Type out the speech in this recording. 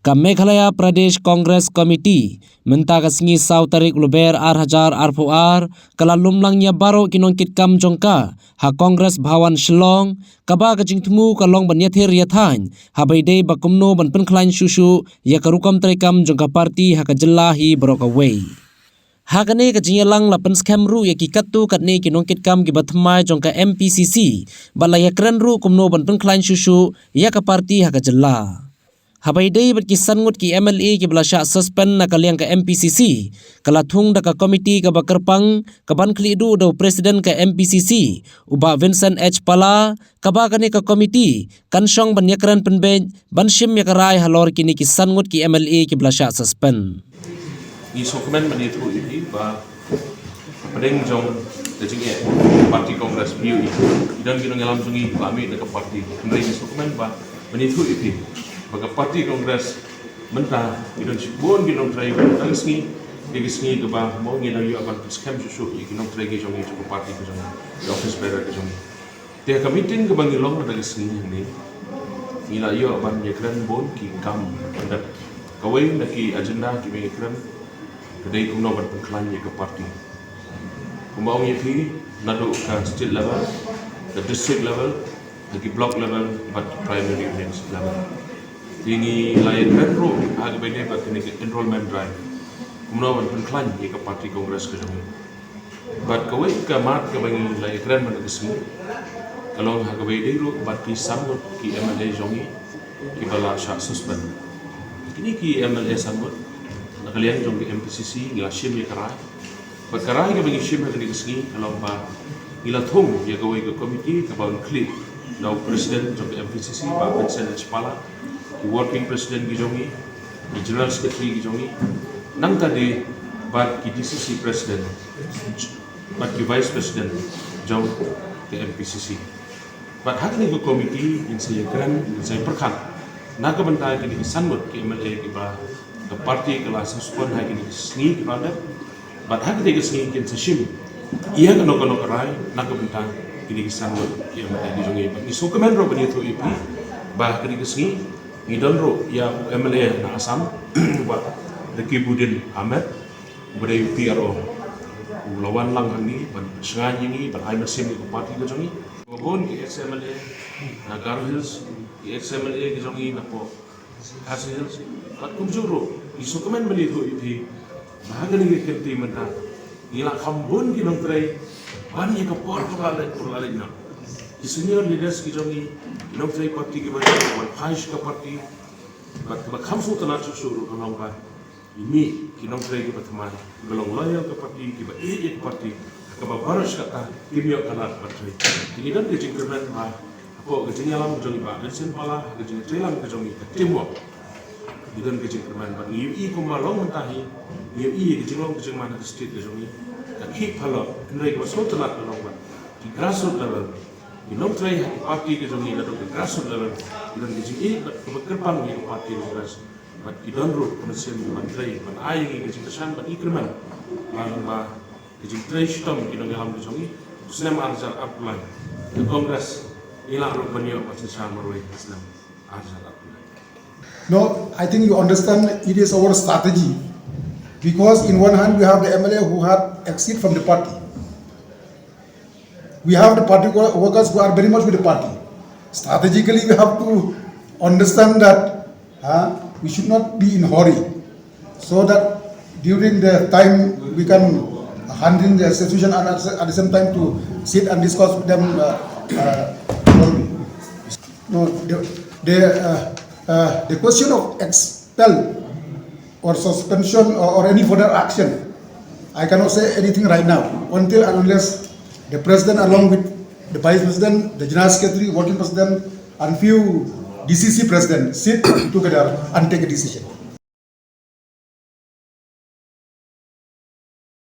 Ka Meghalaya Pradesh Congress Committee menta ka singi saw tarik luber ar kala lumlangnya baro kinongkit kam jongka ha Congress Bhawan Shillong kaba ka jingtmu ka long ban yathir yathain ha baidei bakumno ban penklain shushu ya karukam trekam jongka parti ha ka jellahi baroka way. Hakane ka jinyalang lapan scam ru ya kikatu katne kinongkit kam gibatmai jongka MPCC balaya keren ru kumno ban penklain shushu ya ka parti ha ka jella. Habai day berkisan ngut ki MLA ki belasya suspend na kaliang ke MPCC kalatung da ka komiti ka bakerpang kaban klidu do presiden ke MPCC uba Vincent H Pala kaba kani ka komiti kansyong banyakran penben banshim yakarai halor kini kisan ngut ki MLA ki belasya suspend. Ni dokumen manitu ini ba pedeng jong dejing parti kongres BUI dan kita ngalam sungi kami dekat parti kendai ni dokumen ba manitu ini baga parti kongres mentah kita cibun kita try tang sengi dia sengi tu bah mau kita yu akan scam susu kita try ke jong itu parti ke jong office bearer ke jong dia ka meeting ke bangilong ada sengi ni ila yu akan ya keren bon ki kam ada kawai naki agenda ki me keren kedai kuno berpengkelan ke parti kumau ye fi nadu ka state level the district level the block level but primary units level ini lain renro agak beda batin enrollment drive kemudian penklan ke parti kongres ke jami bat kawai ke mat ke bangi lain keren mana kesini kalau agak beda ro parti sambut ki MLA jongi ki bala syak suspend ini ki MLA sambut nak kalian jong ki MPCC ngila shim ya karai berkarai ke bangi shim ke kesini kalau ba ngila thong ya kawai ke komiti ke bawang klik lau presiden jong ki MPCC ba Vincent H Pala the working president gijongi, the general secretary gijongi, nang tadi bad ki DCC president, bad ki vice president jauh ke MPCC. Bad hak ni ke komiti in saya keren, saya perkan. Naga bentai kini sanmut ke MLA ke bah ke parti kelas suspend hak ini sengi ke pada. Bad hak ni ke sengi kin seshim. Ia kena kerai naga bentai kini sanmut ke MLA gijongi. Ni sokemen ro bani tu ipi bah kini ke sengi. Ngidon ro ya MLA na Asam buat Deki Budin Ahmed beri PRO lawan lang hani ban sengai ni ban ai mesim ke parti ke jongi gobon ke XMLA na Garhills ke XMLA ke jongi na po Hasils kat kumjuro isu kemen beli tu ipi bahagia ni ke tim menta ila kambun ki nong trai ban ye ke por kala na senior leaders ki jongi nong trai parti ke bani wan khaish ka parti bat ba khamsu tanat suru kanong ba ini ki nong trai ke patmai belong loyal ke parti ki ba ke parti ka ba baras ka kimyo kanat parti ini dan ke jingkerman ba apo ke jingalam jongi ba Vincent Pala ke jing trelam ke jongi ke teamwork dan ke jingkerman ba ni ko malong mentahi ni ke jinglong ke jingman ke state ke jongi ka ki phalo ndai ko so tanat kanong ba ki grassroots level Inong try parti ke jongi la dok grassroots level idan ke jingi keberpan ni parti kongres but idon ro komersial menteri ban ai ke jing kesan ban ikreman ba ke jing try stom idon galam ke jongi Islam Arzal Abdullah the kongres ila ro banyo macam marwai Islam Arzal Abdullah. No, I think you understand it is our strategy because in one hand we have the MLA who had exit from the party. We have the party workers who are very much with the party. Strategically, we have to understand that we should not be in a hurry, so that during the time we can handle the situation and at the same time to sit and discuss with them. No, the question of expel or suspension or any further action, I cannot say anything right now until and unless the president along with the vice president, the general secretary, working president and few DCC presidents sit together and take a decision.